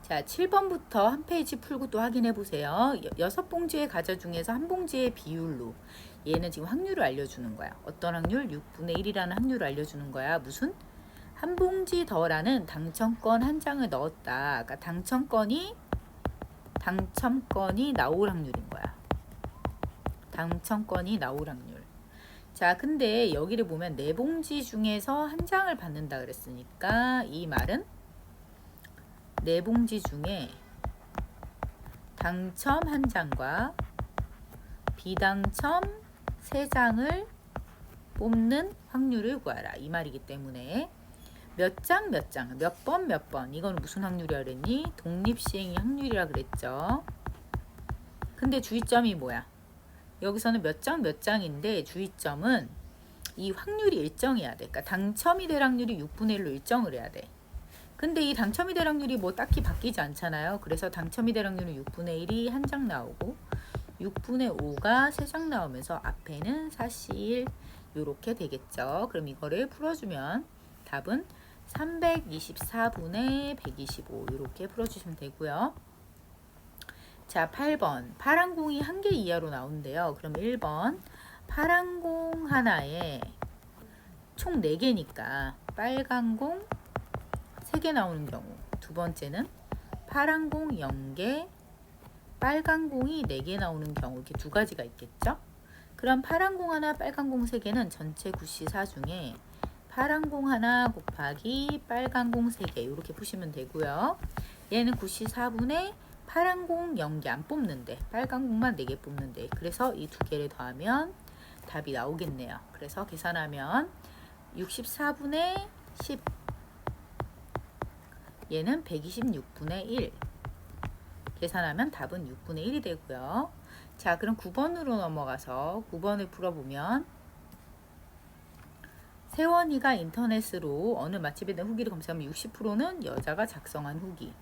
자, 7번부터 한 페이지 풀고 또 확인해 보세요. 6봉지의 과자 중에서 한 봉지의 비율로. 얘는 지금 확률을 알려주는 거야. 어떤 확률? 6분의 1이라는 확률을 알려주는 거야. 무슨? 한 봉지 더라는 당첨권 한 장을 넣었다. 그러니까 당첨권이 나올 확률인 거야. 당첨권이 나올 확률. 자, 근데 여기를 보면 4봉지 중에서 한 장을 받는다 그랬으니까 이 말은 4봉지 중에 당첨 한 장과 비당첨 3장을 뽑는 확률을 구하라. 이 말이기 때문에 몇 장, 몇 번, 이건 무슨 확률이라 그랬니? 독립시행의 확률이라 그랬죠. 근데 주의점이 뭐야? 여기서는 몇 장인데 주의점은 이 확률이 일정해야 돼. 그러니까 당첨이 될 확률이 6분의 1로 일정을 해야 돼. 근데 이 당첨이 될 확률이 뭐 딱히 바뀌지 않잖아요. 그래서 당첨이 될 확률은 6분의 1이 한 장 나오고 6분의 5가 3장 나오면서 앞에는 사실 이렇게 되겠죠. 그럼 이거를 풀어주면 답은 324분의 125 이렇게 풀어주시면 되고요. 자, 8번 파란 공이 1개 이하로 나온대요. 그럼 1번 파란 공 하나에 총 4개니까 빨간 공 3개 나오는 경우, 두 번째는 파란 공 0개, 빨간 공이 4개 나오는 경우, 이렇게 두 가지가 있겠죠? 그럼 파란 공 하나, 빨간 공 3개는 전체 9시4 중에 파란 공 하나 곱하기 빨간 공 3개 이렇게 푸시면 되고요. 얘는 9시4분의 파란 공 0개 안 뽑는데 빨간 공만 4개 뽑는데 그래서 이 두 개를 더하면 답이 나오겠네요. 그래서 계산하면 64분의 10 얘는 126분의 1 계산하면 답은 6분의 1이 되고요. 자, 그럼 9번으로 넘어가서 9번을 풀어보면 세원이가 인터넷으로 어느 맛집에 대한 후기를 검색하면 60%는 여자가 작성한 후기.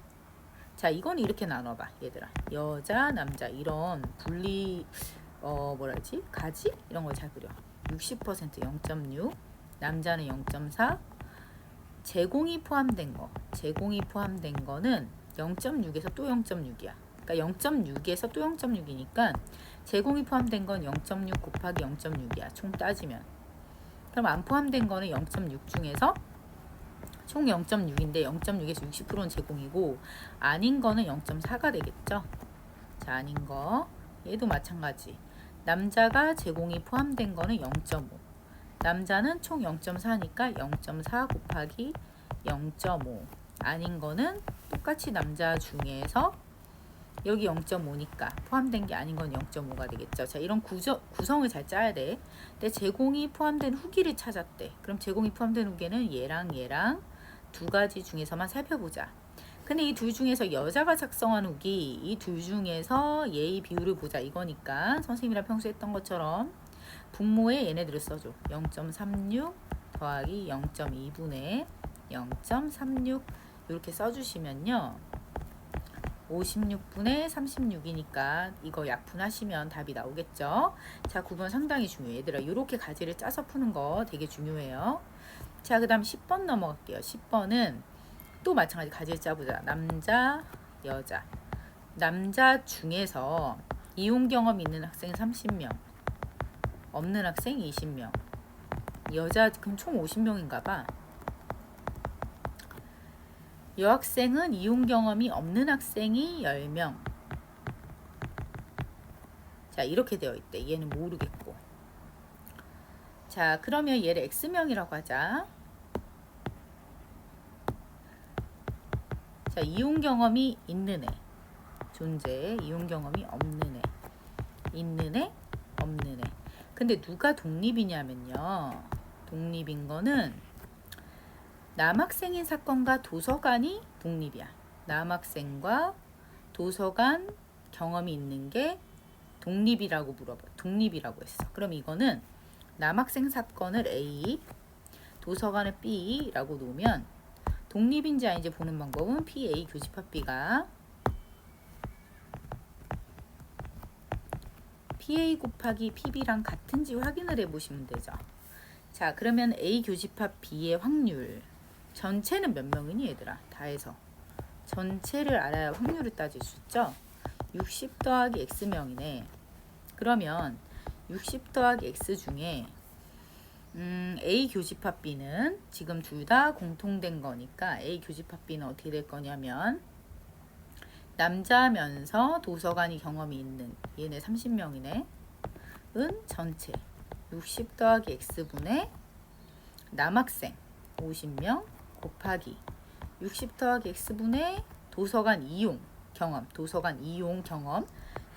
자, 이건 이렇게 나눠봐 얘들아. 여자, 남자 이런 분리 뭐라지? 가지? 이런 걸 잘 그려. 60% 0.6 남자는 0.4 제공이 포함된 거는 0.6에서 또 0.6이야. 그러니까 0.6에서 또 0.6이니까 제공이 포함된 건 0.6 곱하기 0.6이야. 총 따지면. 그럼 안 포함된 거는 0.6 중에서 총 0.6인데 0.6에서 60%는 제공이고 아닌 거는 0.4가 되겠죠. 자, 아닌 거. 얘도 마찬가지. 남자가 제공이 포함된 거는 0.5. 남자는 총 0.4니까 0.4 곱하기 0.5 아닌 거는 똑같이 남자 중에서 여기 0.5니까 포함된 게 아닌 건 0.5가 되겠죠. 자, 이런 구성을 잘 짜야 돼. 근데 제공이 포함된 후기를 찾았대. 그럼 제공이 포함된 후기는 얘랑 두 가지 중에서만 살펴보자. 근데 이 둘 중에서 여자가 작성한 후기 이 둘 중에서 얘의 비율을 보자 이거니까 선생님이랑 평소에 했던 것처럼 분모에 얘네들을 써줘. 0.36 더하기 0.2분의 0.36 이렇게 써주시면요. 56분의 36이니까 이거 약분하시면 답이 나오겠죠. 자, 9번 상당히 중요해. 얘들아 이렇게 가지를 짜서 푸는 거 되게 중요해요. 자, 그 다음 10번 넘어갈게요. 10번은 또 마찬가지 가지를 짜보자. 남자, 여자. 남자 중에서 이용 경험 있는 학생 30명 없는 학생 20명 여자 그럼 총 50명인가 봐. 여학생은 이용 경험이 없는 학생이 10명. 자, 이렇게 되어 있대. 얘는 모르겠고. 자, 그러면 얘를 X명이라고 하자. 자, 이용 경험이 있는 애. 존재. 이용 경험이 없는 애. 있는 애, 없는 애. 근데 누가 독립이냐면요. 독립인 거는 남학생인 사건과 도서관이 독립이야. 남학생과 도서관 경험이 있는 게 독립이라고 독립이라고 했어. 그럼 이거는 남학생 사건을 A, 도서관을 B라고 놓으면 독립인지 아닌지 보는 방법은 PA 교집합 B가 PA 곱하기 PB랑 같은지 확인을 해보시면 되죠. 자, 그러면 A 교집합 B의 확률 전체는 몇 명이니 얘들아? 다 해서 전체를 알아야 확률을 따질 수 있죠. 60 더하기 x명이네. 그러면 60 더하기 x 중에 A 교집합 B는 지금 둘 다 공통된 거니까 A 교집합 B는 어떻게 될 거냐면 남자면서 도서관이 경험이 있는 얘네 30명이네. 은 전체 60 더하기 x분의 남학생 50명 곱하기 60 더하기 x분의 도서관 이용 경험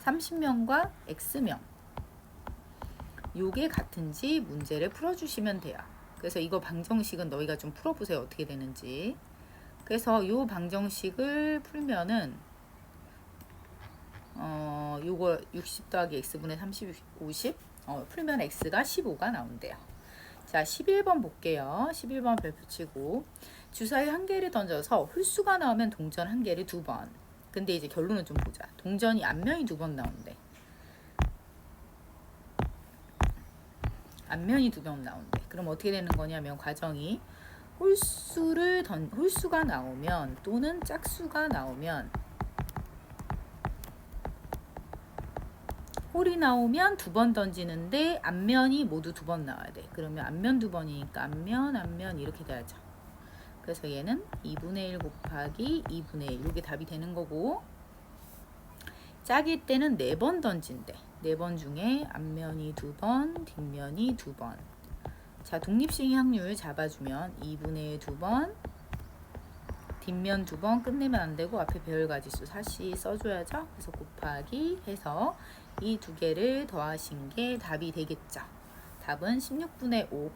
30명과 x명 요게 같은지 문제를 풀어주시면 돼요. 그래서 이거 방정식은 너희가 좀 풀어보세요. 어떻게 되는지. 그래서 요 방정식을 풀면은 요거 60 더하기 x분의 30, 50 풀면 x가 15가 나온대요. 자, 11번 볼게요. 11번 별표 치고 주사위 한 개를 던져서 홀수가 나오면 동전 한 개를 2번. 근데 이제 결론은 좀 보자. 동전이 앞면이 2번 나온대. 앞면이 2번 나온대. 그럼 어떻게 되는 거냐면 과정이 홀수가 나오면 또는 짝수가 나오면 홀이 나오면 2번 던지는데 앞면이 모두 2번 나와야 돼. 그러면 앞면 2번이니까 앞면 이렇게 돼야죠. 그래서 얘는 2분의 1 곱하기 2분의 1 이게 답이 되는 거고 짝일 때는 4번 던진대. 4번 중에 앞면이 2번, 뒷면이 2번. 자, 독립식 확률 잡아주면 2분의 1 2번, 뒷면 2번 끝내면 안 되고 앞에 배열가지수 다시 써줘야죠. 그래서 곱하기 해서 이 두 개를 더하신 게 답이 되겠죠. 답은 16분의 5.